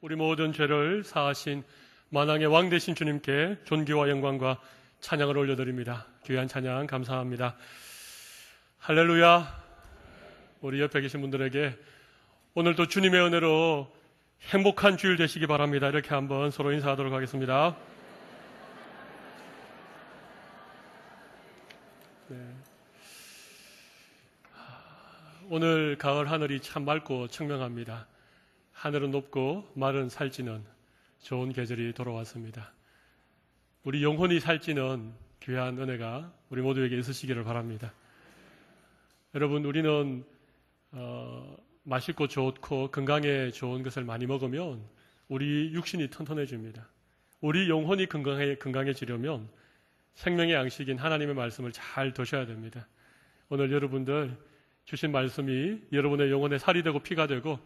우리 모든 죄를 사하신 만왕의 왕 되신 주님께 존귀와 영광과 찬양을 올려드립니다. 귀한 찬양 감사합니다. 할렐루야. 우리 옆에 계신 분들에게 오늘도 주님의 은혜로 행복한 주일 되시기 바랍니다. 이렇게 한번 서로 인사하도록 하겠습니다. 오늘 가을 하늘이 참 맑고 청명합니다. 하늘은 높고 말은 살찌는 좋은 계절이 돌아왔습니다. 우리 영혼이 살찌는 귀한 은혜가 우리 모두에게 있으시기를 바랍니다. 여러분, 우리는 맛있고 좋고 건강에 좋은 것을 많이 먹으면 우리 육신이 튼튼해집니다. 우리 영혼이 건강해지려면 생명의 양식인 하나님의 말씀을 잘 드셔야 됩니다. 오늘 여러분들 주신 말씀이 여러분의 영혼에 살이 되고 피가 되고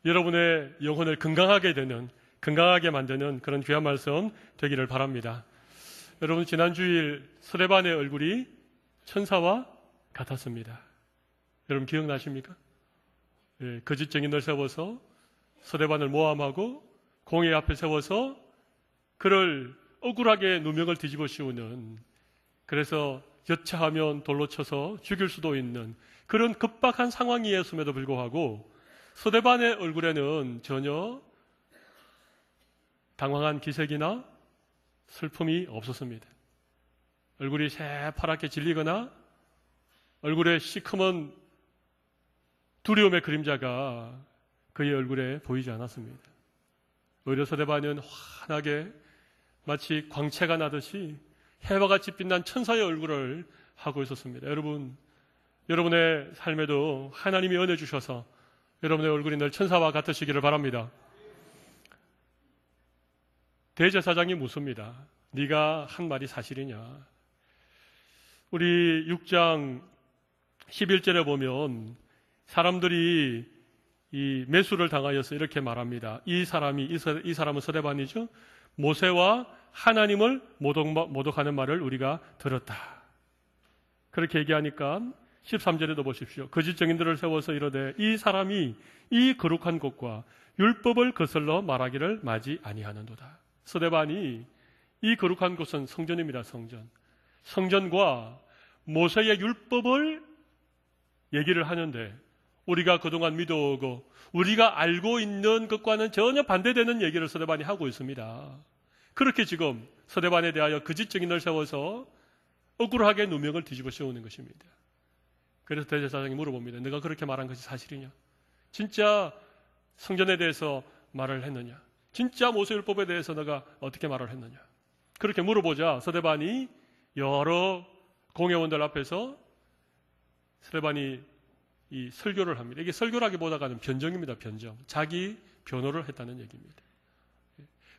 여러분의 영혼을 건강하게 만드는 그런 귀한 말씀 되기를 바랍니다. 여러분, 지난 주일 스데반의 얼굴이 천사와 같았습니다. 여러분 기억나십니까? 거짓 증인을 세워서 스데반을 모함하고 공회 앞에 세워서 그를 억울하게 누명을 뒤집어 씌우는, 그래서 여차하면 돌로 쳐서 죽일 수도 있는 그런 급박한 상황이었음에도 불구하고 스데반의 얼굴에는 전혀 당황한 기색이나 슬픔이 없었습니다. 얼굴이 새파랗게 질리거나 얼굴에 시커먼 두려움의 그림자가 그의 얼굴에 보이지 않았습니다. 오히려 스데반은 환하게 마치 광채가 나듯이 해와 같이 빛난 천사의 얼굴을 하고 있었습니다. 여러분의 삶에도 하나님이 은혜 주셔서 여러분의 얼굴이 늘 천사와 같으시기를 바랍니다. 대제사장이 묻습니다. 네가 한 말이 사실이냐? 우리 6장 11절에 보면 사람들이 이 매수를 당하여서 이렇게 말합니다. 이 사람은 스데반이죠. 모세와 하나님을 모독하는 말을 우리가 들었다. 그렇게 얘기하니까 13절에도 보십시오. 거짓 증인들을 세워서 이르되 이 사람이 이 거룩한 곳과 율법을 거슬러 말하기를 마지 아니하는도다. 스데반이 이 거룩한 곳은 성전입니다. 성전과 모세의 율법을 얘기를 하는데 우리가 그동안 믿어오고 우리가 알고 있는 것과는 전혀 반대되는 얘기를 스데반이 하고 있습니다. 그렇게 지금 스데반에 대하여 거짓 증인을 세워서 억울하게 누명을 뒤집어 씌우는 것입니다. 그래서 대제사장이 물어봅니다. 내가 그렇게 말한 것이 사실이냐? 진짜 성전에 대해서 말을 했느냐? 진짜 모세율법에 대해서 내가 어떻게 말을 했느냐? 그렇게 물어보자 스데반이 여러 공회원들 앞에서 스데반이 이 설교를 합니다. 이게 설교라기보다는 변정입니다. 변정. 자기 변호를 했다는 얘기입니다.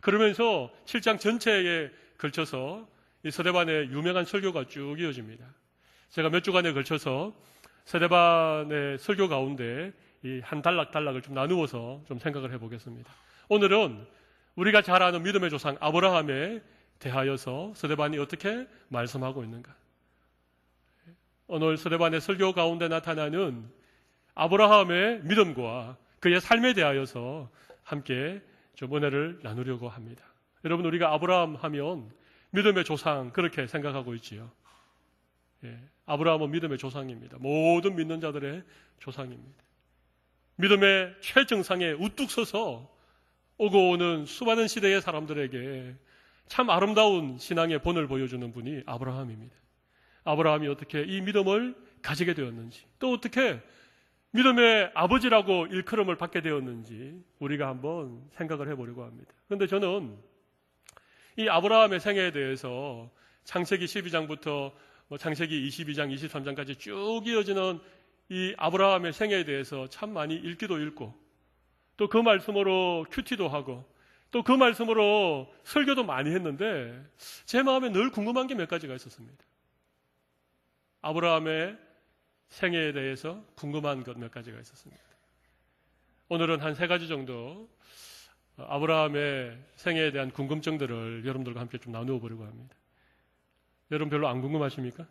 그러면서 7장 전체에 걸쳐서 이 스데반의 유명한 설교가 쭉 이어집니다. 제가 몇 주간에 걸쳐서 스데반의 설교 가운데 이 한 단락을 좀 나누어서 좀 생각을 해보겠습니다. 오늘은 우리가 잘 아는 믿음의 조상 아브라함에 대하여서 스데반이 어떻게 말씀하고 있는가. 오늘 스데반의 설교 가운데 나타나는 아브라함의 믿음과 그의 삶에 대하여서 함께 좀 은혜를 나누려고 합니다. 여러분, 우리가 아브라함 하면 믿음의 조상 그렇게 생각하고 있지요. 아브라함은 믿음의 조상입니다. 모든 믿는 자들의 조상입니다. 믿음의 최정상에 우뚝 서서 오고 오는 수많은 시대의 사람들에게 참 아름다운 신앙의 본을 보여주는 분이 아브라함입니다. 아브라함이 어떻게 이 믿음을 가지게 되었는지, 또 어떻게 믿음의 아버지라고 일컬음을 받게 되었는지 우리가 한번 생각을 해보려고 합니다. 그런데 저는 이 아브라함의 생애에 대해서 창세기 12장부터 창세기 22장, 23장까지 쭉 이어지는 이 아브라함의 생애에 대해서 참 많이 읽기도 읽고 또 그 말씀으로 큐티도 하고 또 그 말씀으로 설교도 많이 했는데 제 마음에 늘 궁금한 게 몇 가지가 있었습니다. 아브라함의 생애에 대해서 궁금한 것 몇 가지가 있었습니다. 오늘은 한 3가지 정도 아브라함의 생애에 대한 궁금증들을 여러분들과 함께 좀 나누어 보려고 합니다. 여러분 별로 안 궁금하십니까?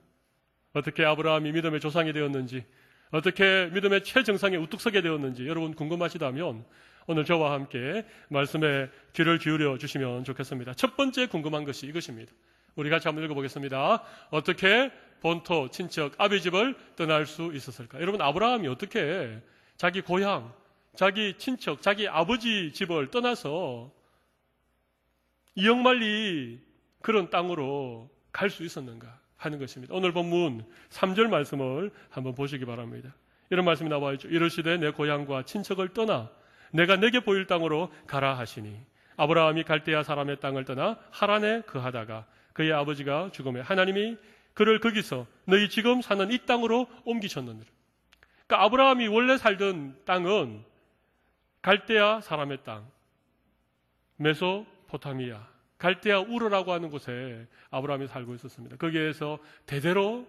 어떻게 아브라함이 믿음의 조상이 되었는지, 어떻게 믿음의 최정상에 우뚝 서게 되었는지 여러분 궁금하시다면 오늘 저와 함께 말씀에 귀를 기울여 주시면 좋겠습니다. 첫 번째 궁금한 것이 이것입니다. 우리 같이 한번 읽어보겠습니다. 어떻게 본토, 친척, 아비 집을 떠날 수 있었을까? 여러분, 아브라함이 어떻게 자기 고향, 자기 친척, 자기 아버지 집을 떠나서 이역만리 그런 땅으로 갈 수 있었는가 하는 것입니다. 오늘 본문 3절 말씀을 한번 보시기 바랍니다. 이런 말씀이 나와 있죠. 이르시되 내 고향과 친척을 떠나 내가 내게 보일 땅으로 가라 하시니 아브라함이 갈대아 사람의 땅을 떠나 하란에 거하다가 그의 아버지가 죽음에 하나님이 그를 거기서 너희 지금 사는 이 땅으로 옮기셨느니라. 그러니까 아브라함이 원래 살던 땅은 갈대아 사람의 땅, 메소포타미아, 갈대아 우르라고 하는 곳에 아브라함이 살고 있었습니다. 거기에서 대대로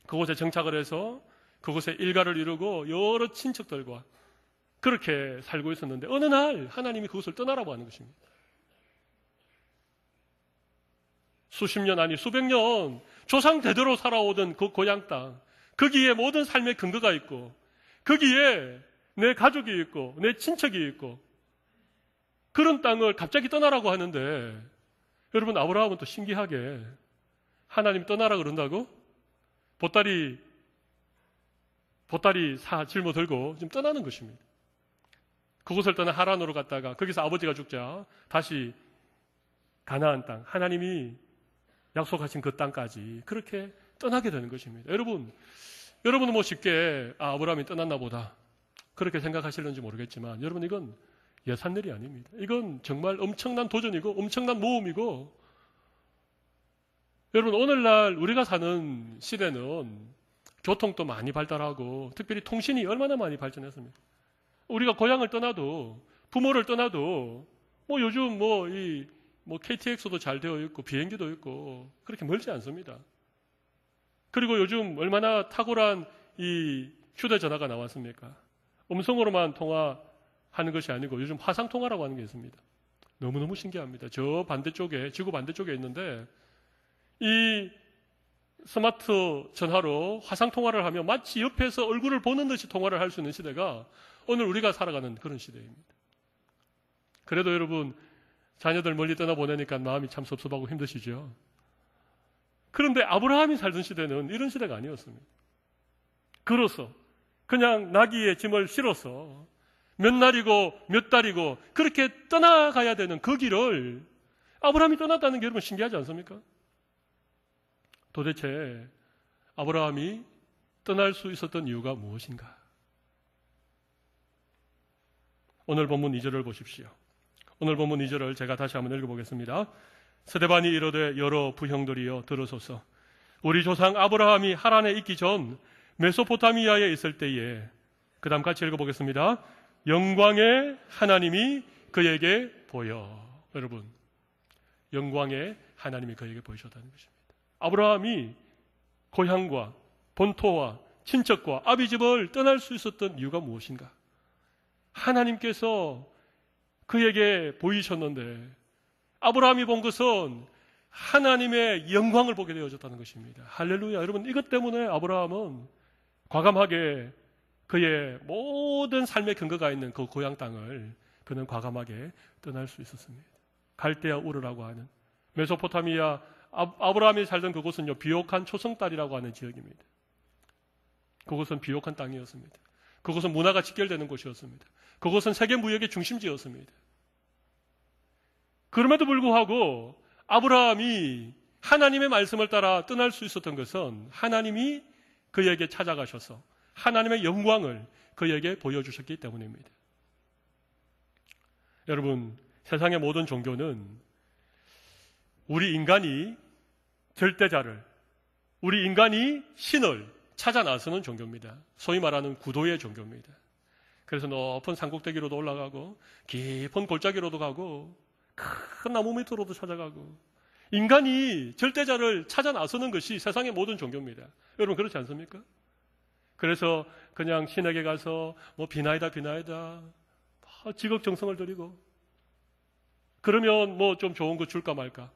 그곳에 정착을 해서 그곳에 일가를 이루고 여러 친척들과 그렇게 살고 있었는데 어느 날 하나님이 그것을 떠나라고 하는 것입니다. 수십 년 아니 수백 년 조상 대대로 살아오던 그 고향 땅, 거기에 모든 삶의 근거가 있고 거기에 내 가족이 있고 내 친척이 있고 그런 땅을 갑자기 떠나라고 하는데 여러분, 아브라함은 또 신기하게 하나님 떠나라 그런다고 보따리 짊어 들고 지금 떠나는 것입니다. 그곳을 떠나 하란으로 갔다가 거기서 아버지가 죽자 다시 가나안 땅, 하나님이 약속하신 그 땅까지 그렇게 떠나게 되는 것입니다. 여러분은 뭐 쉽게 아브라함이 떠났나 보다 그렇게 생각하실는지 모르겠지만 여러분, 이건 예산 일이 아닙니다. 이건 정말 엄청난 도전이고 엄청난 모험이고, 여러분, 오늘날 우리가 사는 시대는 교통도 많이 발달하고 특별히 통신이 얼마나 많이 발전했습니까? 우리가 고향을 떠나도 부모를 떠나도 요즘 KTX도 잘 되어 있고 비행기도 있고 그렇게 멀지 않습니다. 그리고 요즘 얼마나 탁월한 이 휴대전화가 나왔습니까? 음성으로만 통화하는 것이 아니고 요즘 화상통화라고 하는 게 있습니다. 너무너무 신기합니다. 저 반대쪽에, 지구 반대쪽에 있는데 이 스마트 전화로 화상통화를 하면 마치 옆에서 얼굴을 보는 듯이 통화를 할 수 있는 시대가 오늘 우리가 살아가는 그런 시대입니다. 그래도 여러분, 자녀들 멀리 떠나보내니까 마음이 참 섭섭하고 힘드시죠? 그런데 아브라함이 살던 시대는 이런 시대가 아니었습니다. 걸어서 그냥 나귀에 짐을 실어서 몇 날이고 몇 달이고 그렇게 떠나가야 되는 그 길을 아브라함이 떠났다는 게 여러분 신기하지 않습니까? 도대체 아브라함이 떠날 수 있었던 이유가 무엇인가? 오늘 본문 2절을 보십시오. 오늘 본문 2절을 제가 다시 한번 읽어보겠습니다. 스데반이 이르되 여러 부형들이여 들으소서. 우리 조상 아브라함이 하란에 있기 전 메소포타미아에 있을 때에, 그 다음 같이 읽어보겠습니다. 영광의 하나님이 그에게 보여. 여러분, 영광의 하나님이 그에게 보이셨다는 것입니다. 아브라함이 고향과 본토와 친척과 아비집을 떠날 수 있었던 이유가 무엇인가? 하나님께서 그에게 보이셨는데 아브라함이 본 것은 하나님의 영광을 보게 되어졌다는 것입니다. 할렐루야. 여러분, 이것 때문에 아브라함은 과감하게 그의 모든 삶의 근거가 있는 그 고향 땅을 그는 과감하게 떠날 수 있었습니다. 갈대아 우르라고 하는 메소포타미아, 아브라함이 살던 그곳은요, 비옥한 초성딸이라고 하는 지역입니다. 그곳은 비옥한 땅이었습니다. 그곳은 문화가 직결되는 곳이었습니다. 그곳은 세계 무역의 중심지였습니다. 그럼에도 불구하고 아브라함이 하나님의 말씀을 따라 떠날 수 있었던 것은 하나님이 그에게 찾아가셔서 하나님의 영광을 그에게 보여주셨기 때문입니다. 여러분, 세상의 모든 종교는 우리 인간이 절대자를, 우리 인간이 신을 찾아 나서는 종교입니다. 소위 말하는 구도의 종교입니다. 그래서 높은 산꼭대기로도 올라가고 깊은 골짜기로도 가고 큰 나무 밑으로도 찾아가고 인간이 절대자를 찾아 나서는 것이 세상의 모든 종교입니다. 여러분, 그렇지 않습니까? 그래서 그냥 신에게 가서 비나이다 지극정성을 드리고 그러면 좀 좋은 거 줄까 말까.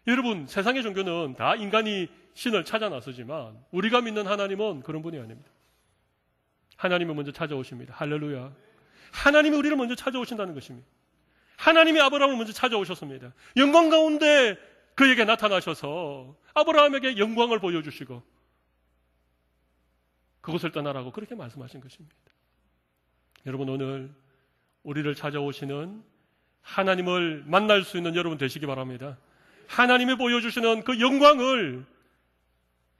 여러분, 세상의 종교는 다 인간이 신을 찾아 나서지만 우리가 믿는 하나님은 그런 분이 아닙니다. 하나님은 먼저 찾아오십니다. 할렐루야. 하나님이 우리를 먼저 찾아오신다는 것입니다. 하나님이 아브라함을 먼저 찾아오셨습니다. 영광 가운데 그에게 나타나셔서 아브라함에게 영광을 보여주시고 그곳을 떠나라고 그렇게 말씀하신 것입니다. 여러분, 오늘 우리를 찾아오시는 하나님을 만날 수 있는 여러분 되시기 바랍니다. 하나님이 보여주시는 그 영광을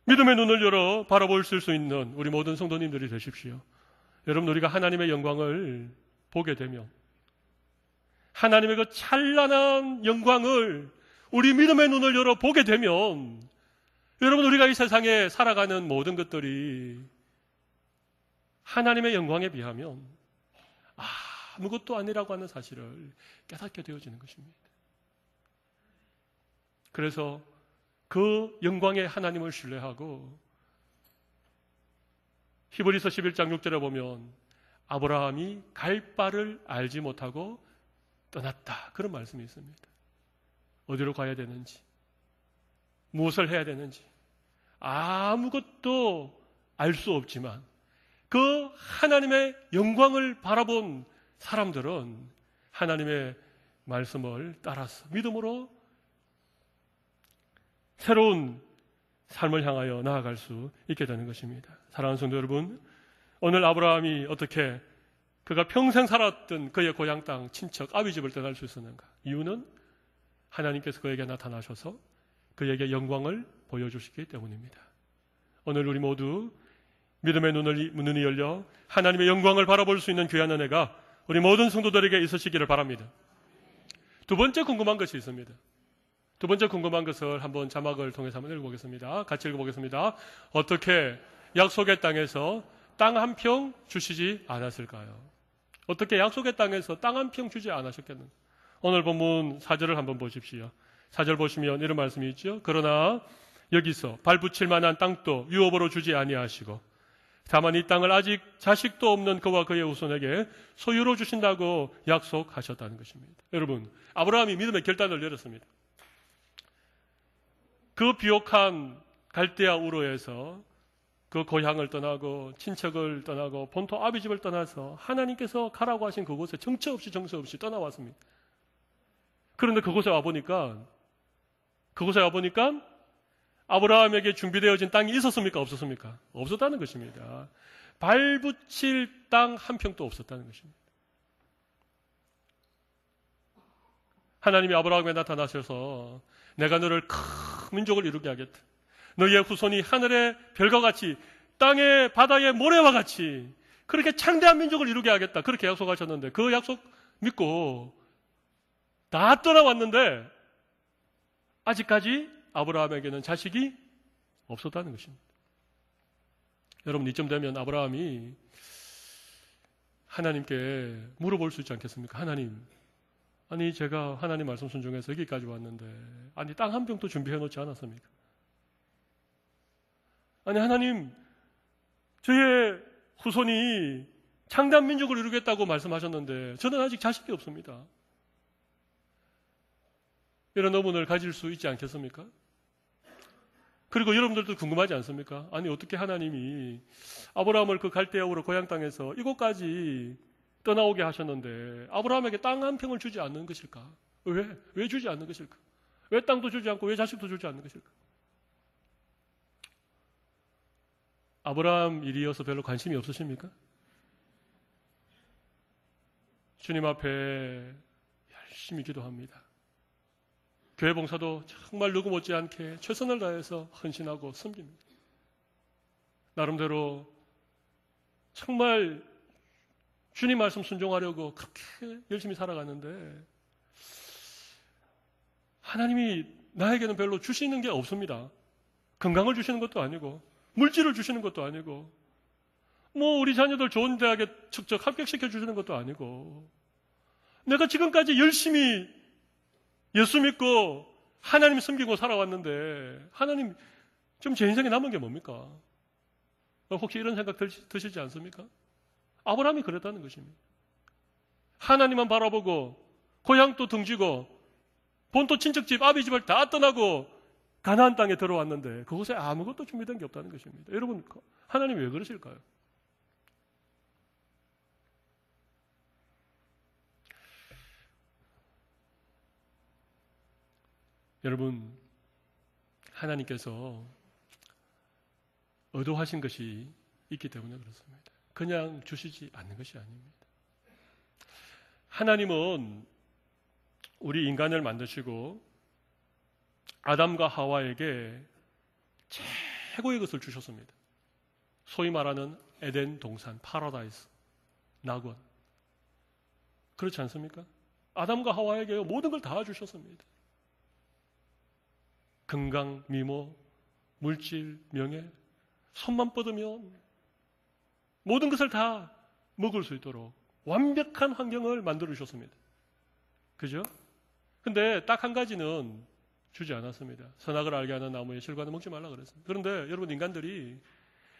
믿음의 눈을 열어 바라볼 수 있는 우리 모든 성도님들이 되십시오. 여러분, 우리가 하나님의 영광을 보게 되면, 하나님의 그 찬란한 영광을 우리 믿음의 눈을 열어 보게 되면, 여러분, 우리가 이 세상에 살아가는 모든 것들이 하나님의 영광에 비하면 아무것도 아니라고 하는 사실을 깨닫게 되어지는 것입니다. 그래서 그 영광의 하나님을 신뢰하고 히브리서 11장 6절에 보면 아브라함이 갈 바를 알지 못하고 떠났다, 그런 말씀이 있습니다. 어디로 가야 되는지, 무엇을 해야 되는지 아무것도 알 수 없지만 그 하나님의 영광을 바라본 사람들은 하나님의 말씀을 따라서 믿음으로 새로운 삶을 향하여 나아갈 수 있게 되는 것입니다. 사랑하는 성도 여러분, 오늘 아브라함이 어떻게 그가 평생 살았던 그의 고향 땅, 친척, 아비 집을 떠날 수 있었는가? 이유는 하나님께서 그에게 나타나셔서 그에게 영광을 보여주시기 때문입니다. 오늘 우리 모두 믿음의 눈이 열려 하나님의 영광을 바라볼 수 있는 귀한 은혜가 우리 모든 성도들에게 있으시기를 바랍니다. 두 번째 궁금한 것이 있습니다. 두 번째 궁금한 것을 한번 자막을 통해서 한번 읽어보겠습니다. 같이 읽어보겠습니다. 어떻게 약속의 땅에서 땅 한 평 주시지 않았을까요? 어떻게 약속의 땅에서 땅 한 평 주지 않으셨겠는가? 오늘 본문 4절을 한번 보십시오. 4절 보시면 이런 말씀이 있죠. 그러나 여기서 발붙일 만한 땅도 유업으로 주지 아니하시고 다만 이 땅을 아직 자식도 없는 그와 그의 후손에게 소유로 주신다고 약속하셨다는 것입니다. 여러분, 아브라함이 믿음의 결단을 내렸습니다. 그 비옥한 갈대아 우르에서 그 고향을 떠나고 친척을 떠나고 본토 아비집을 떠나서 하나님께서 가라고 하신 그곳에 정처 없이 떠나왔습니다. 그런데 그곳에 와보니까 아브라함에게 준비되어진 땅이 있었습니까? 없었습니까? 없었다는 것입니다. 발붙일 땅 한 평도 없었다는 것입니다. 하나님이 아브라함에 나타나셔서 내가 너를 큰 민족을 이루게 하겠다. 너희의 후손이 하늘의 별과 같이 땅의 바다의 모래와 같이 그렇게 창대한 민족을 이루게 하겠다. 그렇게 약속하셨는데 그 약속 믿고 다 떠나왔는데 아직까지 아브라함에게는 자식이 없었다는 것입니다. 여러분, 이쯤 되면 아브라함이 하나님께 물어볼 수 있지 않겠습니까? 하나님, 아니 제가 하나님 말씀 순종해서 여기까지 왔는데 아니 땅 한 평도 준비해 놓지 않았습니까? 아니 하나님, 저의 후손이 창대한 민족을 이루겠다고 말씀하셨는데 저는 아직 자식이 없습니다. 이런 의문을 가질 수 있지 않겠습니까? 그리고 여러분들도 궁금하지 않습니까? 아니 어떻게 하나님이 아브라함을 그 갈대아우르 고향 땅에서 이곳까지 떠나오게 하셨는데 아브라함에게 땅 한 평을 주지 않는 것일까? 왜 주지 않는 것일까? 왜 땅도 주지 않고 왜 자식도 주지 않는 것일까? 아브라함 일이어서 별로 관심이 없으십니까? 주님 앞에 열심히 기도합니다. 교회 봉사도 정말 누구 못지않게 최선을 다해서 헌신하고 섬깁니다. 나름대로 정말 주님 말씀 순종하려고 그렇게 열심히 살아가는데 하나님이 나에게는 별로 주시는 게 없습니다. 건강을 주시는 것도 아니고 물질을 주시는 것도 아니고 우리 자녀들 좋은 대학에 척척 합격시켜 주시는 것도 아니고 내가 지금까지 열심히 예수 믿고 하나님 섬기고 살아왔는데 하나님 좀 제 인생에 남은 게 뭡니까? 혹시 이런 생각 드시지 않습니까? 아브라함이 그랬다는 것입니다. 하나님만 바라보고 고향도 등지고 본토 친척집 아비집을 다 떠나고 가나안 땅에 들어왔는데 그곳에 아무것도 준비된 게 없다는 것입니다. 여러분, 하나님 왜 그러실까요? 여러분, 하나님께서 의도하신 것이 있기 때문에 그렇습니다. 그냥 주시지 않는 것이 아닙니다. 하나님은 우리 인간을 만드시고 아담과 하와에게 최고의 것을 주셨습니다. 소위 말하는 에덴 동산, 파라다이스, 낙원. 그렇지 않습니까? 아담과 하와에게 모든 걸 다 주셨습니다. 건강, 미모, 물질, 명예, 손만 뻗으면 모든 것을 다 먹을 수 있도록 완벽한 환경을 만들어 주셨습니다. 그죠? 근데 딱 한 가지는 주지 않았습니다. 선악을 알게 하는 나무의 실과는 먹지 말라 그랬습니다. 그런데 여러분, 인간들이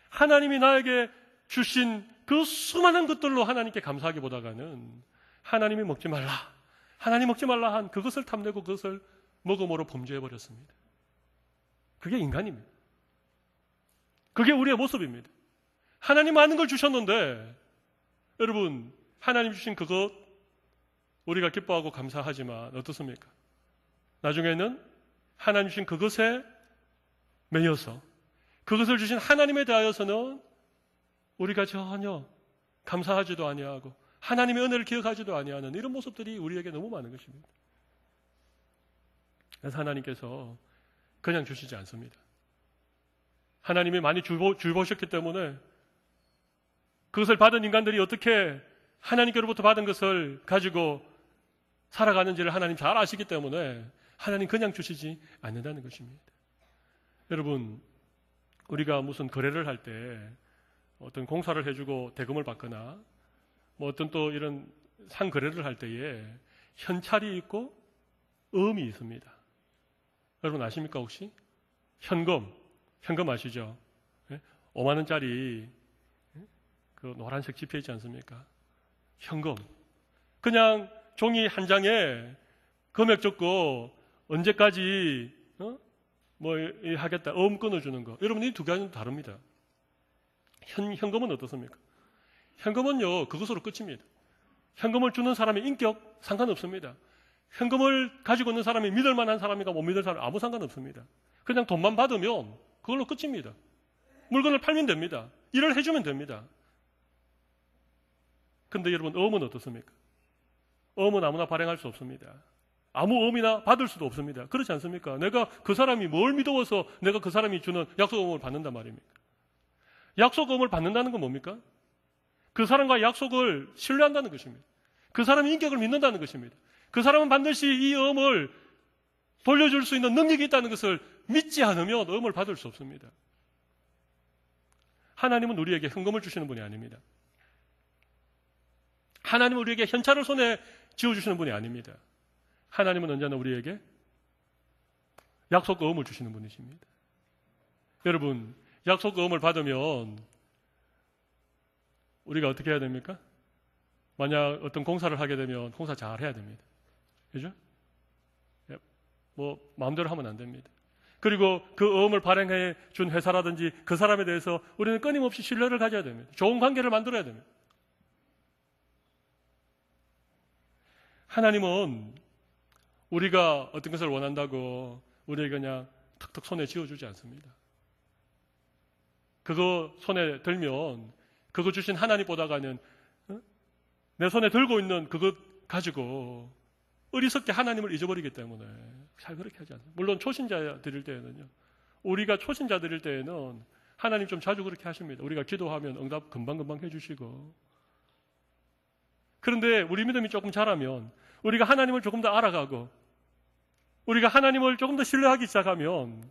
하나님이 나에게 주신 그 수많은 것들로 하나님께 감사하기보다는 하나님이 먹지 말라, 하나님 먹지 말라 한 그것을 탐내고 그것을 먹음으로 범죄해버렸습니다. 그게 인간입니다. 그게 우리의 모습입니다. 하나님 많은 걸 주셨는데 여러분, 하나님 주신 그것 우리가 기뻐하고 감사하지만 어떻습니까? 나중에는 하나님 주신 그것에 매여서 그것을 주신 하나님에 대하여서는 우리가 전혀 감사하지도 아니하고 하나님의 은혜를 기억하지도 아니하는 이런 모습들이 우리에게 너무 많은 것입니다. 그래서 하나님께서 그냥 주시지 않습니다. 하나님이 많이 주보셨기 때문에 그것을 받은 인간들이 어떻게 하나님께로부터 받은 것을 가지고 살아가는지를 하나님 잘 아시기 때문에 하나님 그냥 주시지 않는다는 것입니다. 여러분, 우리가 무슨 거래를 할 때 어떤 공사를 해주고 대금을 받거나 뭐 어떤 또 이런 상거래를 할 때에 현찰이 있고 음이 있습니다. 여러분 아십니까 혹시? 현금 아시죠? 5만 원짜리 그 노란색 지폐 있지 않습니까? 현금. 그냥 종이 한 장에 금액 적고 언제까지 뭐 하겠다 음 끊어주는 거. 여러분 이 두 가지는 다릅니다. 현금은 어떻습니까? 현금은요 그것으로 끝입니다. 현금을 주는 사람의 인격 상관없습니다. 현금을 가지고 있는 사람이 믿을 만한 사람인가 못 믿을 사람 아무 상관없습니다. 그냥 돈만 받으면 그걸로 끝입니다. 물건을 팔면 됩니다. 일을 해주면 됩니다. 근데 여러분 음은 어떻습니까? 음은 아무나 발행할 수 없습니다. 아무 음이나 받을 수도 없습니다. 그렇지 않습니까? 내가 그 사람이 뭘 믿어서 내가 그 사람이 주는 약속음을 받는단 말입니까? 약속음을 받는다는 건 뭡니까? 그 사람과 약속을 신뢰한다는 것입니다. 그 사람의 인격을 믿는다는 것입니다. 그 사람은 반드시 이 음을 돌려줄 수 있는 능력이 있다는 것을 믿지 않으면 음을 받을 수 없습니다. 하나님은 우리에게 현금을 주시는 분이 아닙니다. 하나님은 우리에게 현찰을 손에 쥐어주시는 분이 아닙니다. 하나님은 언제나 우리에게 약속음을 주시는 분이십니다. 여러분, 약속음을 받으면 우리가 어떻게 해야 됩니까? 만약 어떤 공사를 하게 되면 공사 잘 해야 됩니다. 그죠? 뭐 마음대로 하면 안 됩니다. 그리고 그 음을 발행해 준 회사라든지 그 사람에 대해서 우리는 끊임없이 신뢰를 가져야 됩니다. 좋은 관계를 만들어야 됩니다. 하나님은 우리가 어떤 것을 원한다고 우리에게 그냥 턱턱 손에 쥐어주지 않습니다. 그거 손에 들면 그거 주신 하나님보다가는 내 손에 들고 있는 그것 가지고 어리석게 하나님을 잊어버리기 때문에 잘 그렇게 하지 않습니다. 물론 초신자 드릴 때에는요. 우리가 초신자 드릴 때에는 하나님 좀 자주 그렇게 하십니다. 우리가 기도하면 응답 금방금방 해주시고. 그런데 우리 믿음이 조금 자라면 우리가 하나님을 조금 더 알아가고 우리가 하나님을 조금 더 신뢰하기 시작하면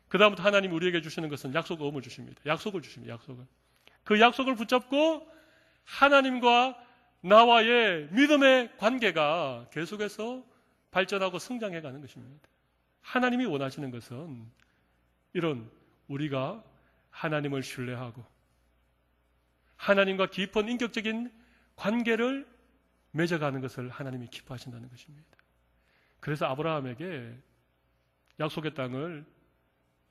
그 다음부터 하나님이 우리에게 주시는 것은 약속음을 주십니다. 약속을 주십니다. 약속을. 그 약속을 붙잡고 하나님과 나와의 믿음의 관계가 계속해서 발전하고 성장해가는 것입니다. 하나님이 원하시는 것은 이런 우리가 하나님을 신뢰하고 하나님과 깊은 인격적인 관계를 맺어가는 것을 하나님이 기뻐하신다는 것입니다. 그래서 아브라함에게 약속의 땅을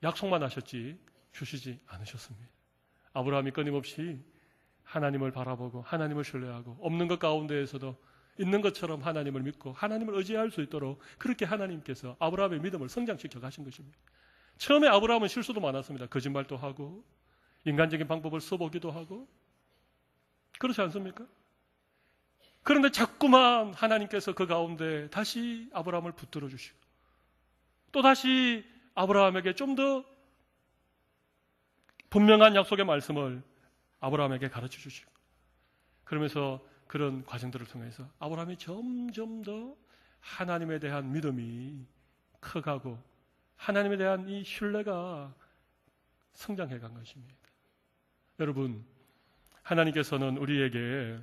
약속만 하셨지 주시지 않으셨습니다. 아브라함이 끊임없이 하나님을 바라보고 하나님을 신뢰하고 없는 것 가운데에서도 있는 것처럼 하나님을 믿고 하나님을 의지할 수 있도록 그렇게 하나님께서 아브라함의 믿음을 성장시켜 가신 것입니다. 처음에 아브라함은 실수도 많았습니다. 거짓말도 하고 인간적인 방법을 써보기도 하고 그렇지 않습니까? 그런데 자꾸만 하나님께서 그 가운데 다시 아브라함을 붙들어 주시고 또 다시 아브라함에게 좀 더 분명한 약속의 말씀을 아브라함에게 가르쳐 주시고 그러면서 그런 과정들을 통해서 아브라함이 점점 더 하나님에 대한 믿음이 커가고 하나님에 대한 이 신뢰가 성장해 간 것입니다. 여러분, 하나님께서는 우리에게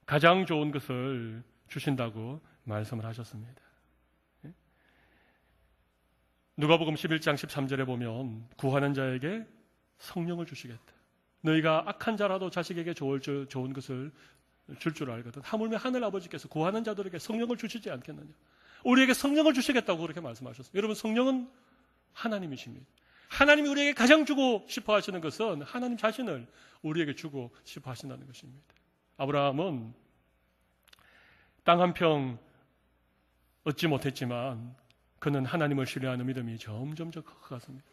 가장 좋은 것을 주신다고 말씀을 하셨습니다. 누가복음 11장 13절에 보면 구하는 자에게 성령을 주시겠다. 너희가 악한 자라도 자식에게 좋은 것을 줄 알거든. 하물며 하늘 아버지께서 구하는 자들에게 성령을 주시지 않겠느냐. 우리에게 성령을 주시겠다고 그렇게 말씀하셨어요. 여러분, 성령은 하나님이십니다. 하나님이 우리에게 가장 주고 싶어 하시는 것은 하나님 자신을 우리에게 주고 싶어 하신다는 것입니다. 아브라함은 땅 한 평 얻지 못했지만 그는 하나님을 신뢰하는 믿음이 점점 커갔습니다.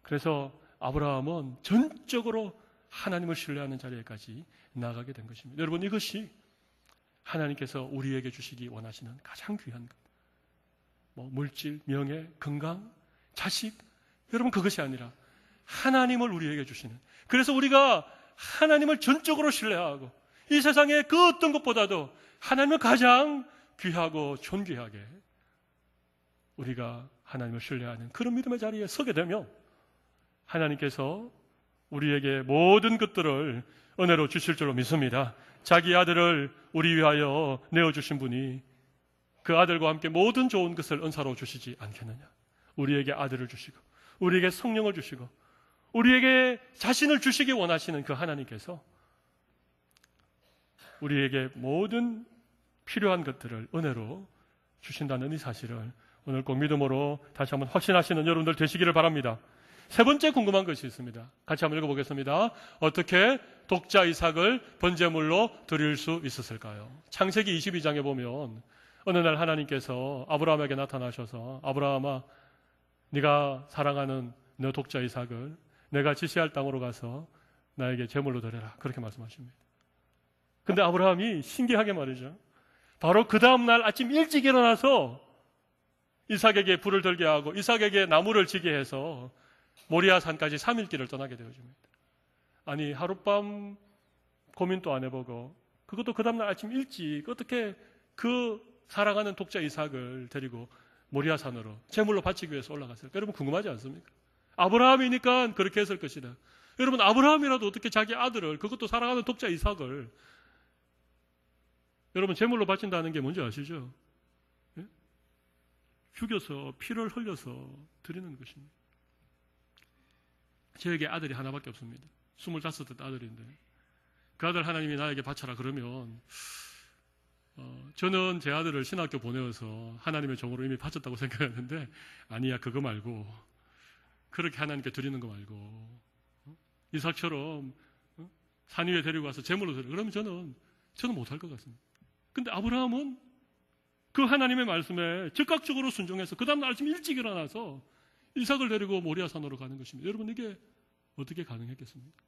그래서 아브라함은 전적으로 하나님을 신뢰하는 자리에까지 나아가게 된 것입니다. 여러분, 이것이 하나님께서 우리에게 주시기 원하시는 가장 귀한 것. 물질, 명예, 건강, 자식, 여러분 그것이 아니라 하나님을 우리에게 주시는. 그래서 우리가 하나님을 전적으로 신뢰하고 이 세상의 그 어떤 것보다도 하나님을 가장 귀하고 존귀하게 우리가 하나님을 신뢰하는 그런 믿음의 자리에 서게 되면 하나님께서 우리에게 모든 것들을 은혜로 주실 줄로 믿습니다. 자기 아들을 우리 위하여 내어주신 분이 그 아들과 함께 모든 좋은 것을 은사로 주시지 않겠느냐. 우리에게 아들을 주시고 우리에게 성령을 주시고 우리에게 자신을 주시기 원하시는 그 하나님께서 우리에게 모든 필요한 것들을 은혜로 주신다는 이 사실을 오늘 꼭 믿음으로 다시 한번 확신하시는 여러분들 되시기를 바랍니다. 세 번째 궁금한 것이 있습니다. 같이 한번 읽어보겠습니다. 어떻게 독자 이삭을 번제물로 드릴 수 있었을까요? 창세기 22장에 보면 어느 날 하나님께서 아브라함에게 나타나셔서 아브라함아, 네가 사랑하는 너 독자 이삭을 내가 지시할 땅으로 가서 나에게 제물로 드려라. 그렇게 말씀하십니다. 근데 아브라함이 신기하게 말이죠. 바로 그 다음날 아침 일찍 일어나서 이삭에게 불을 들게 하고 이삭에게 나무를 지게 해서 모리아 산까지 3일 길을 떠나게 되어집니다. 아니, 하룻밤 고민도 안 해보고 그것도 그 다음날 아침 일찍 어떻게 그 사랑하는 독자 이삭을 데리고 모리아 산으로 제물로 바치기 위해서 올라갔을까? 여러분 궁금하지 않습니까? 아브라함이니까 그렇게 했을 것이다. 여러분, 아브라함이라도 어떻게 자기 아들을, 그것도 사랑하는 독자 이삭을 여러분 제물로 바친다는 게 뭔지 아시죠? 예? 죽여서 피를 흘려서 드리는 것입니다. 저에게 아들이 하나밖에 없습니다. 25대 아들인데 그 아들 하나님이 나에게 바쳐라 그러면 저는 제 아들을 신학교 보내어서 하나님의 종으로 이미 바쳤다고 생각했는데 아니야, 그거 말고 그렇게 하나님께 드리는 거 말고 이삭처럼 산 위에 데리고 가서 제물로 드려. 그러면 저는 못할 것 같습니다. 근데 아브라함은 그 하나님의 말씀에 즉각적으로 순종해서 그 다음날 아침 일찍 일어나서 이삭을 데리고 모리아 산으로 가는 것입니다. 여러분, 이게 어떻게 가능했겠습니까?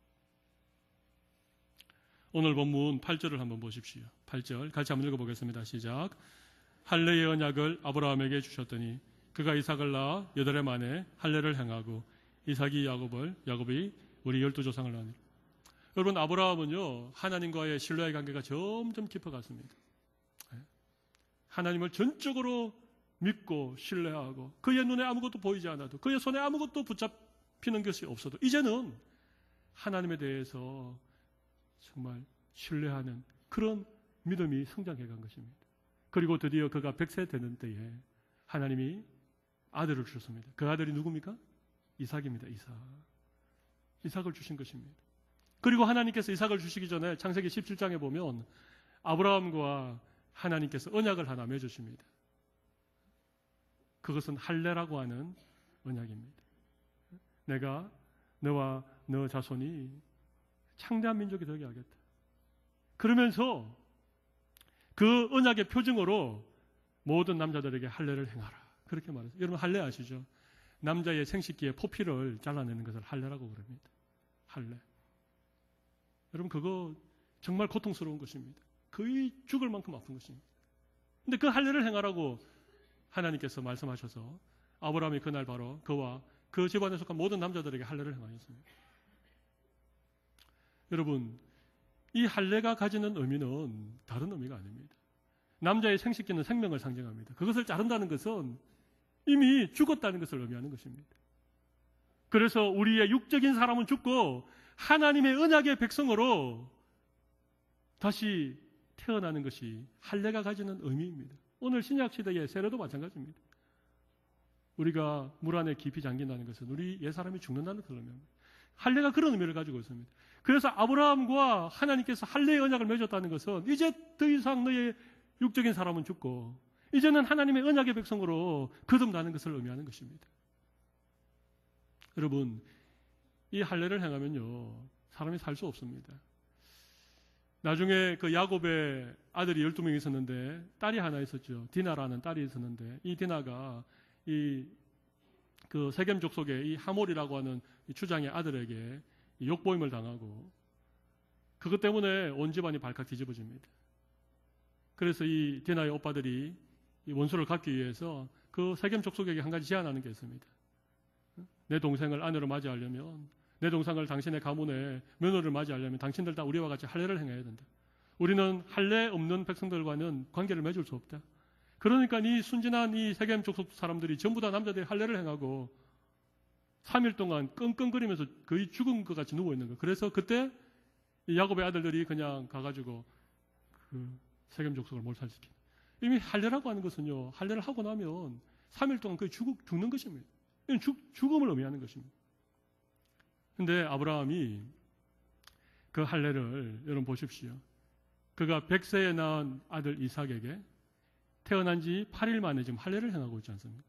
오늘 본문 8절을 한번 보십시오. 8절 같이 한번 읽어보겠습니다. 시작. 할례의 언약을 아브라함에게 주셨더니 그가 이삭을 낳아 8해 만에 할례를 행하고 이삭이 야곱이 우리 12조상을 낳으니. 여러분, 아브라함은요 하나님과의 신뢰의 관계가 점점 깊어갔습니다. 하나님을 전적으로 믿고 신뢰하고 그의 눈에 아무것도 보이지 않아도 그의 손에 아무것도 붙잡히는 것이 없어도 이제는 하나님에 대해서 정말 신뢰하는 그런 믿음이 성장해 간 것입니다. 그리고 드디어 그가 100세 되는 때에 하나님이 아들을 주셨습니다. 그 아들이 누굽니까? 이삭입니다. 이삭을 주신 것입니다. 그리고 하나님께서 이삭을 주시기 전에 창세기 17장에 보면 아브라함과 하나님께서 언약을 하나 맺으십니다. 그것은 할례라고 하는 언약입니다. 내가 너와 너 자손이 창대한 민족이 되게 하겠다. 그러면서 그 언약의 표징으로 모든 남자들에게 할례를 행하라. 그렇게 말했어요. 여러분 할례 아시죠? 남자의 생식기에 포피를 잘라내는 것을 할례라고 그럽니다. 할례. 여러분 그거 정말 고통스러운 것입니다. 거의 죽을 만큼 아픈 것입니다. 근데 그 할례를 행하라고 하나님께서 말씀하셔서 아브라함이 그날 바로 그와 그 집안에 속한 모든 남자들에게 할례를 행하였습니다. 여러분 이 할례가 가지는 의미는 다른 의미가 아닙니다. 남자의 생식기는 생명을 상징합니다. 그것을 자른다는 것은 이미 죽었다는 것을 의미하는 것입니다. 그래서 우리의 육적인 사람은 죽고 하나님의 언약의 백성으로 다시 태어나는 것이 할례가 가지는 의미입니다. 오늘 신약시대의 세례도 마찬가지입니다. 우리가 물 안에 깊이 잠긴다는 것은 우리 옛사람이 죽는다는 그런 의미입니다. 할례가 그런 의미를 가지고 있습니다. 그래서 아브라함과 하나님께서 할례의 언약을 맺었다는 것은 이제 더 이상 너의 육적인 사람은 죽고 이제는 하나님의 언약의 백성으로 거듭나는 것을 의미하는 것입니다. 여러분 이 할례를 행하면요 사람이 살 수 없습니다. 나중에 그 야곱의 아들이 12명이 있었는데 딸이 하나 있었죠. 디나라는 딸이 있었는데 이 디나가 그 세겜 족속의 이 하몰이라고 하는 이 추장의 아들에게 욕보임을 당하고 그것 때문에 온 집안이 발칵 뒤집어집니다. 그래서 이 디나의 오빠들이 이 원수를 갚기 위해서 그 세겜 족속에게 한 가지 제안하는 게 있습니다. 내 동생을 아내로 맞이하려면 내 동생을 당신의 가문의 며느리를 맞이하려면 당신들 다 우리와 같이 할례를 행해야 된다. 우리는 할례 없는 백성들과는 관계를 맺을 수 없다. 그러니까 이 순진한 이 세겜 족속 사람들이 전부 다 남자들이 할례를 행하고 3일 동안 끙끙거리면서 거의 죽은 것 같이 누워있는 거예요. 그래서 그때 이 야곱의 아들들이 그냥 가가지고 그 세겜 족속을 몰살시킵니다. 이미 할례라고 하는 것은요, 할례를 하고 나면 3일 동안 거의 죽는 것입니다. 이건 죽음을 의미하는 것입니다. 근데 아브라함이 그 할례를 여러분 보십시오. 그가 100세에 낳은 아들 이삭에게 태어난 지 8일 만에 지금 할례를 행하고 있지 않습니까?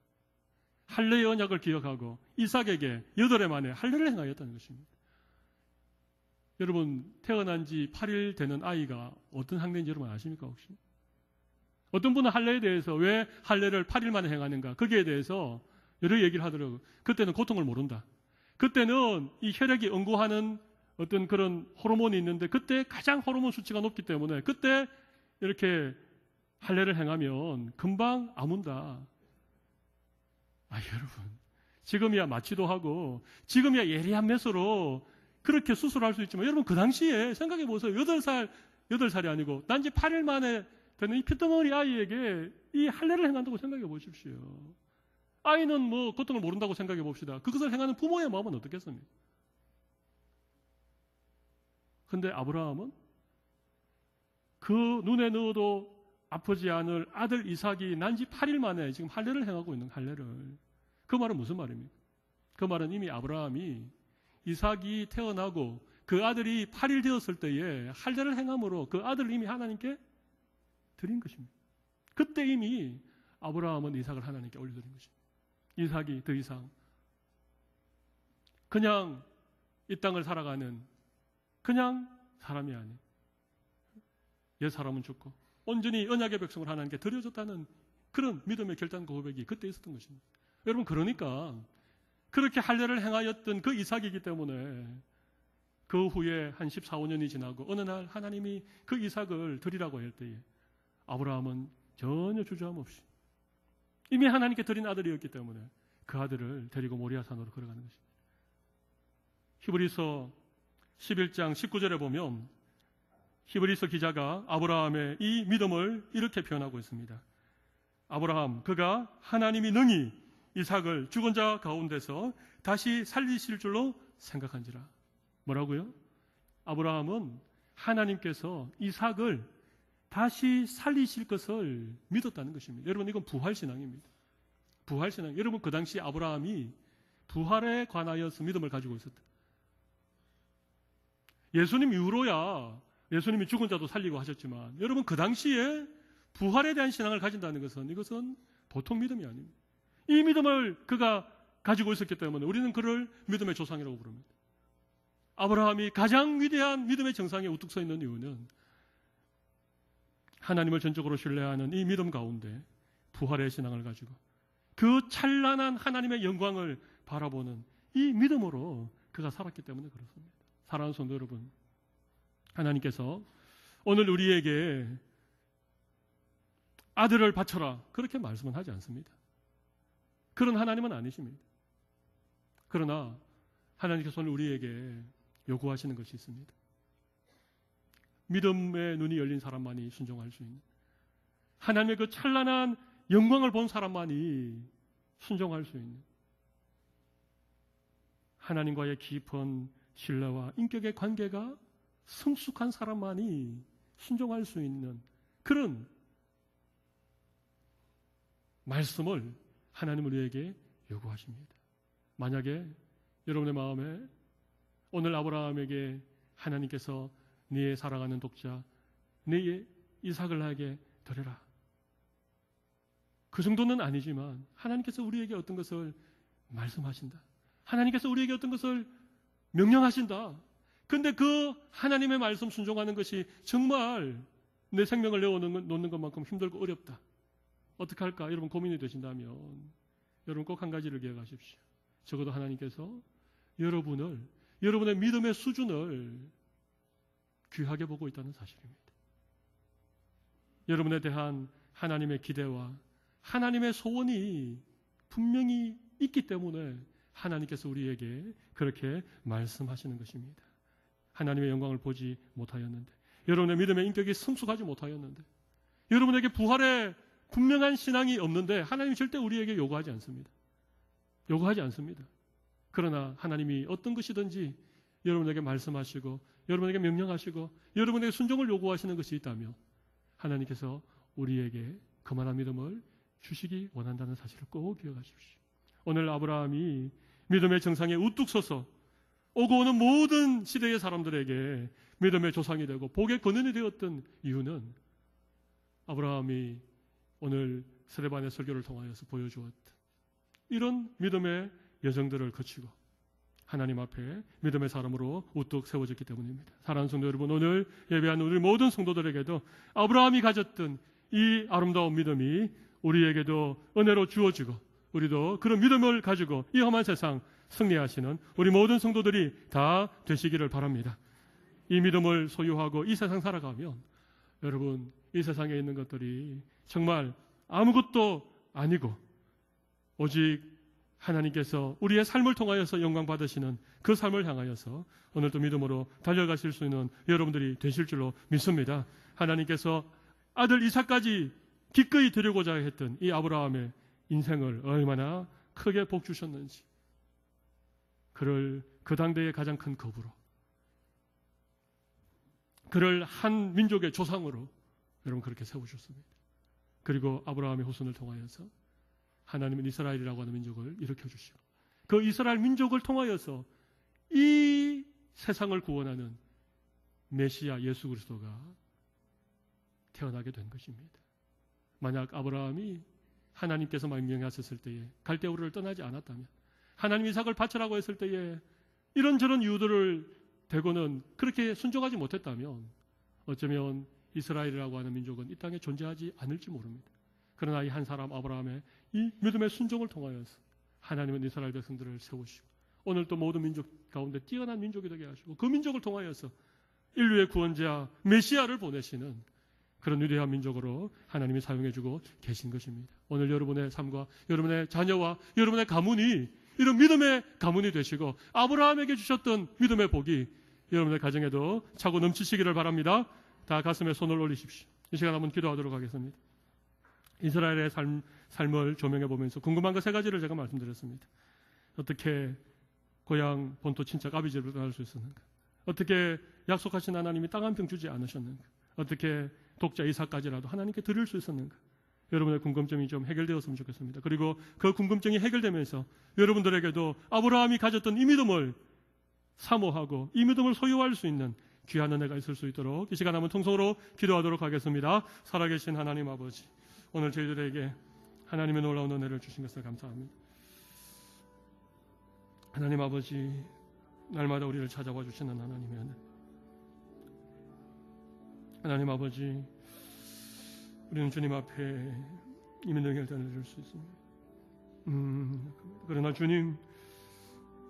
할례의 언약을 기억하고 이삭에게 8해 만에 할례를 행하였다는 것입니다. 여러분 태어난 지 8일 되는 아이가 어떤 상태인지 여러분 아십니까 혹시? 어떤 분은 할례에 대해서 왜 할례를 8일 만에 행하는가 거기에 대해서 여러 얘기를 하더라고요. 그때는 고통을 모른다. 그때는 이 혈액이 응고하는 어떤 그런 호르몬이 있는데 그때 가장 호르몬 수치가 높기 때문에 그때 이렇게 할례를 행하면 금방 아문다. 여러분 지금이야 마취도 하고 지금이야 예리한 메스로 그렇게 수술할 수 있지만 여러분 그 당시에 생각해 보세요. 8살이 아니고 단지 8일 만에 되는 이 피덩어리 아이에게 이 할례를 행한다고 생각해 보십시오. 아이는 뭐 고통을 모른다고 생각해 봅시다. 그것을 행하는 부모의 마음은 어떻겠습니까? 근데 아브라함은 그 눈에 넣어도 아프지 않을 아들 이삭이 난 지 8일 만에 지금 할례를 행하고 있는 할례를. 그 말은 무슨 말입니까? 그 말은 이미 아브라함이 이삭이 태어나고 그 아들이 8일 되었을 때에 할례를 행함으로 그 아들을 이미 하나님께 드린 것입니다. 그때 이미 아브라함은 이삭을 하나님께 올려드린 것입니다. 이삭이 더 이상 그냥 이 땅을 살아가는 그냥 사람이 아닌 옛 사람은 죽고 온전히 언약의 백성을 하나님께 드려줬다는 그런 믿음의 결단 고백이 그때 있었던 것입니다. 여러분 그러니까 그렇게 할례를 행하였던 그 이삭이기 때문에 그 후에 한 14, 15년이 지나고 어느 날 하나님이 그 이삭을 드리라고 할 때에 아브라함은 전혀 주저함 없이 이미 하나님께 드린 아들이었기 때문에 그 아들을 데리고 모리아산으로 걸어가는 것입니다. 히브리서 11장 19절에 보면 히브리서 기자가 아브라함의 이 믿음을 이렇게 표현하고 있습니다. 아브라함 그가 하나님이 능히 이삭을 죽은 자 가운데서 다시 살리실 줄로 생각한지라. 뭐라고요? 아브라함은 하나님께서 이삭을 다시 살리실 것을 믿었다는 것입니다. 여러분 이건 부활신앙입니다. 부활신앙. 여러분 그 당시 아브라함이 부활에 관하여서 믿음을 가지고 있었다. 예수님 이후로야 예수님이 죽은 자도 살리고 하셨지만 여러분 그 당시에 부활에 대한 신앙을 가진다는 것은 이것은 보통 믿음이 아닙니다. 이 믿음을 그가 가지고 있었기 때문에 우리는 그를 믿음의 조상이라고 부릅니다. 아브라함이 가장 위대한 믿음의 정상에 우뚝 서 있는 이유는 하나님을 전적으로 신뢰하는 이 믿음 가운데 부활의 신앙을 가지고 그 찬란한 하나님의 영광을 바라보는 이 믿음으로 그가 살았기 때문에 그렇습니다. 사랑하는 성도 여러분, 하나님께서 오늘 우리에게 아들을 바쳐라 그렇게 말씀은 하지 않습니다. 그런 하나님은 아니십니다. 그러나 하나님께서 오늘 우리에게 요구하시는 것이 있습니다. 믿음의 눈이 열린 사람만이 순종할 수 있는, 하나님의 그 찬란한 영광을 본 사람만이 순종할 수 있는, 하나님과의 깊은 신뢰와 인격의 관계가 성숙한 사람만이 순종할 수 있는 그런 말씀을 하나님은 우리에게 요구하십니다. 만약에 여러분의 마음에 오늘 아브라함에게 하나님께서 네 사랑하는 독자, 네 이삭을 나에게 드려라, 그 정도는 아니지만 하나님께서 우리에게 어떤 것을 말씀하신다, 하나님께서 우리에게 어떤 것을 명령하신다. 그런데 그 하나님의 말씀 순종하는 것이 정말 내 생명을 내어놓는 것만큼 힘들고 어렵다, 어떻게 할까 여러분 고민이 되신다면 여러분 꼭 한 가지를 기억하십시오. 적어도 하나님께서 여러분의 믿음의 수준을 귀하게 보고 있다는 사실입니다. 여러분에 대한 하나님의 기대와 하나님의 소원이 분명히 있기 때문에 하나님께서 우리에게 그렇게 말씀하시는 것입니다. 하나님의 영광을 보지 못하였는데, 여러분의 믿음의 인격이 성숙하지 못하였는데, 여러분에게 부활의 분명한 신앙이 없는데 하나님이 절대 우리에게 요구하지 않습니다. 요구하지 않습니다. 그러나 하나님이 어떤 것이든지 여러분에게 말씀하시고 여러분에게 명령하시고 여러분에게 순종을 요구하시는 것이 있다면 하나님께서 우리에게 그만한 믿음을 주시기 원한다는 사실을 꼭 기억하십시오. 오늘 아브라함이 믿음의 정상에 우뚝 서서 오고 오는 모든 시대의 사람들에게 믿음의 조상이 되고 복의 근원이 되었던 이유는 아브라함이 오늘 스데반의 설교를 통하여서 보여주었던 이런 믿음의 여정들을 거치고 하나님 앞에 믿음의 사람으로 우뚝 세워졌기 때문입니다. 사랑하는 성도 여러분, 오늘 예배하는 우리 모든 성도들에게도 아브라함이 가졌던 이 아름다운 믿음이 우리에게도 은혜로 주어지고 우리도 그런 믿음을 가지고 이 험한 세상 승리하시는 우리 모든 성도들이 다 되시기를 바랍니다. 이 믿음을 소유하고 이 세상 살아가면 여러분 이 세상에 있는 것들이 정말 아무것도 아니고 오직 하나님께서 우리의 삶을 통하여서 영광 받으시는 그 삶을 향하여서 오늘도 믿음으로 달려가실 수 있는 여러분들이 되실 줄로 믿습니다. 하나님께서 아들 이삭까지 기꺼이 드리고자 했던 이 아브라함의 인생을 얼마나 크게 복 주셨는지, 그를 그 당대의 가장 큰 겁으로, 그를 한 민족의 조상으로 여러분 그렇게 세우셨습니다. 그리고 아브라함의 후손을 통하여서 하나님은 이스라엘이라고 하는 민족을 일으켜주시고 그 이스라엘 민족을 통하여서 이 세상을 구원하는 메시아 예수 그리스도가 태어나게 된 것입니다. 만약 아브라함이 하나님께서 명령하셨을 때에 갈대우르를 떠나지 않았다면, 하나님 이삭을 바쳐라고 했을 때에 이런저런 이유들을 대고는 그렇게 순종하지 못했다면 어쩌면 이스라엘이라고 하는 민족은 이 땅에 존재하지 않을지 모릅니다. 그러나 이 한 사람 아브라함의 이 믿음의 순종을 통하여서 하나님은 이스라엘 백성들을 세우시고 오늘 또 모든 민족 가운데 뛰어난 민족이 되게 하시고 그 민족을 통하여서 인류의 구원자 메시아를 보내시는 그런 위대한 민족으로 하나님이 사용해주고 계신 것입니다. 오늘 여러분의 삶과 여러분의 자녀와 여러분의 가문이 이런 믿음의 가문이 되시고 아브라함에게 주셨던 믿음의 복이 여러분의 가정에도 차고 넘치시기를 바랍니다. 다 가슴에 손을 올리십시오. 이 시간 한번 기도하도록 하겠습니다. 이스라엘의 삶을 조명해 보면서 궁금한 거 세 가지를 제가 말씀드렸습니다. 어떻게 고향 본토 친척 아비집을 떠날 수 있었는가? 어떻게 약속하신 하나님이 땅 한 평 주지 않으셨는가? 어떻게 독자 이삭까지라도 하나님께 드릴 수 있었는가? 여러분의 궁금증이 좀 해결되었으면 좋겠습니다. 그리고 그 궁금증이 해결되면서 여러분들에게도 아브라함이 가졌던 이 믿음을 사모하고 이 믿음을 소유할 수 있는 귀한 은혜가 있을 수 있도록 이 시간 한번 통성으로 기도하도록 하겠습니다. 살아계신 하나님 아버지, 오늘 저희들에게 하나님의 놀라운 은혜를 주신 것을 감사합니다. 하나님 아버지, 날마다 우리를 찾아와 주시는 하나님의 은혜. 하나님 아버지, 우리는 주님 앞에 이미 능력을 내줄 수 있습니다. 그러나 주님,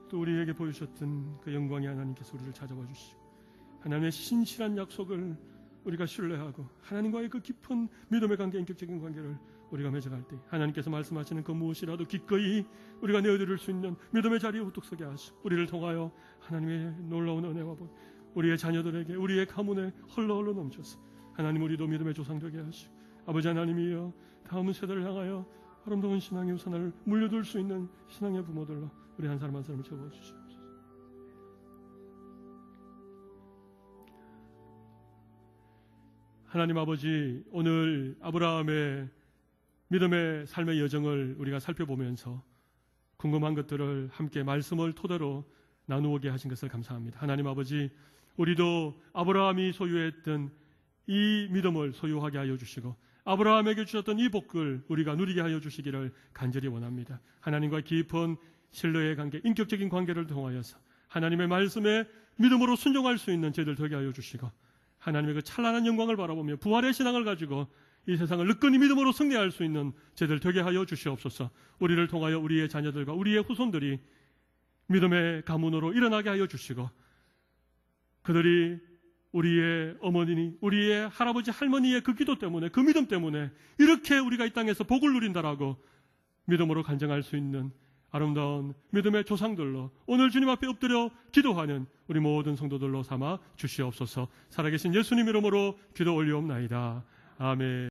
또 우리에게 보여주셨던 그 영광의 하나님께서 우리를 찾아와 주시고 하나님의 신실한 약속을 우리가 신뢰하고 하나님과의 그 깊은 믿음의 관계, 인격적인 관계를 우리가 맺어갈 때 하나님께서 말씀하시는 그 무엇이라도 기꺼이 우리가 내어드릴 수 있는 믿음의 자리에 우뚝 서게 하시고 우리를 통하여 하나님의 놀라운 은혜와 복, 우리의 자녀들에게, 우리의 가문에 흘러 넘쳐서 하나님, 우리도 믿음의 조상 되게 하시고 아버지 하나님이여, 다음 세대를 향하여 아름다운 신앙의 우산을 물려둘 수 있는 신앙의 부모들로 우리 한 사람 한 사람을 채워주시옵소서. 하나님 아버지, 오늘 아브라함의 믿음의 삶의 여정을 우리가 살펴보면서 궁금한 것들을 함께 말씀을 토대로 나누게 하신 것을 감사합니다. 하나님 아버지, 우리도 아브라함이 소유했던 이 믿음을 소유하게 하여 주시고 아브라함에게 주셨던 이 복을 우리가 누리게 하여 주시기를 간절히 원합니다. 하나님과 깊은 신뢰의 관계, 인격적인 관계를 통하여서 하나님의 말씀에 믿음으로 순종할 수 있는 저희들 되게 하여 주시고 하나님의 그 찬란한 영광을 바라보며 부활의 신앙을 가지고 이 세상을 느끼니 믿음으로 승리할 수 있는 저희들 되게 하여 주시옵소서. 우리를 통하여 우리의 자녀들과 우리의 후손들이 믿음의 가문으로 일어나게 하여 주시고 그들이 우리의 어머니, 우리의 할아버지, 할머니의 그 기도 때문에, 그 믿음 때문에 이렇게 우리가 이 땅에서 복을 누린다라고 믿음으로 간증할 수 있는 아름다운 믿음의 조상들로 오늘 주님 앞에 엎드려 기도하는 우리 모든 성도들로 삼아 주시옵소서. 살아계신 예수님 이름으로 기도 올리옵나이다. 아멘.